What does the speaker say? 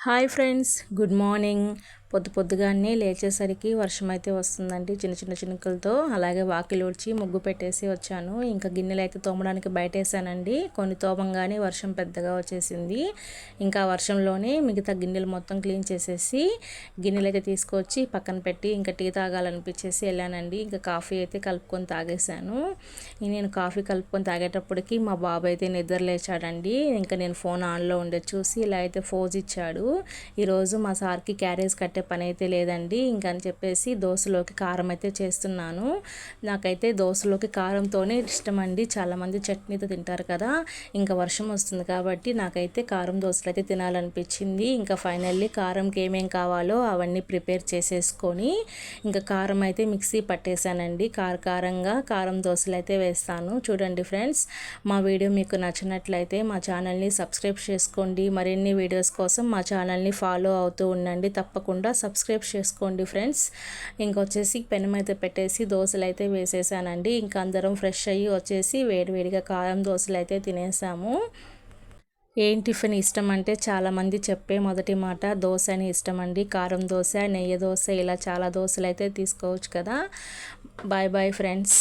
Hi friends, good morning. పొద్దుగానే లేచేసరికి వర్షం అయితే వస్తుందండి, చిన్న చిన్న చినుకులతో. అలాగే వాకిలి ఊడ్చి ముగ్గు పెట్టేసి వచ్చాను. ఇంకా గిన్నెలు అయితే తోమడానికి బయట వేసానండి. కొన్ని తోమంగానే వర్షం పెద్దగా వచ్చేసింది. ఇంకా వర్షంలోనే మిగతా గిన్నెలు మొత్తం క్లీన్ చేసేసి గిన్నెలు అయితే తీసుకొచ్చి పక్కన పెట్టి ఇంకా టీ తాగాలనిపించేసి వెళ్ళానండి. ఇంకా కాఫీ అయితే కలుపుకొని తాగేశాను. నేను కాఫీ కలుపుకొని తాగేటప్పటికి మా బాబు అయితే నిద్ర లేచాడండి. ఇంకా నేను ఫోన్ ఆన్లో ఉండే చూసి ఇలా అయితే ఫోజ్ ఇచ్చాడు. ఈరోజు మా సార్కి క్యారేజ్ కట్టే పని అయితే లేదండి. ఇంకని చెప్పేసి దోశలోకి కారం అయితే చేస్తున్నాను. నాకైతే దోశలోకి కారంతోనే ఇష్టం అండి. చాలామంది చట్నీతో తింటారు కదా. ఇంకా వర్షం వస్తుంది కాబట్టి నాకైతే కారం దోశలు అయితే తినాలనిపించింది. ఇంకా ఫైనల్లీ కారంకి ఏమేం కావాలో అవన్నీ ప్రిపేర్ చేసేసుకొని ఇంకా కారం అయితే మిక్సీ పట్టేశానండి. కారంగా కారం దోశలు అయితే వేస్తాను. చూడండి ఫ్రెండ్స్, మా వీడియో మీకు నచ్చినట్లయితే మా ఛానల్ని సబ్స్క్రైబ్ చేసుకోండి. మరిన్ని వీడియోస్ కోసం మా ఛానల్ని ఫాలో అవుతూ ఉండండి. తప్పకుండా సబ్స్క్రైబ్ చేసుకోండి ఫ్రెండ్స్. ఇంకొచ్చేసి పెనం అయితే పెట్టేసి దోశలు అయితే వేసేసానండి. ఇంకా అందరం ఫ్రెష్ అయ్యి వచ్చేసి వేడివేడిగా కారం దోశలు అయితే తినేసాము. ఏం టిఫిన్ ఇష్టం అంటే చాలామంది చెప్పే మొదటి మాట దోశ అని ఇష్టం అండి. కారం దోశ, నెయ్యి దోశ, ఇలా చాలా దోశలు అయితే తీసుకోవచ్చు కదా. Bye bye friends.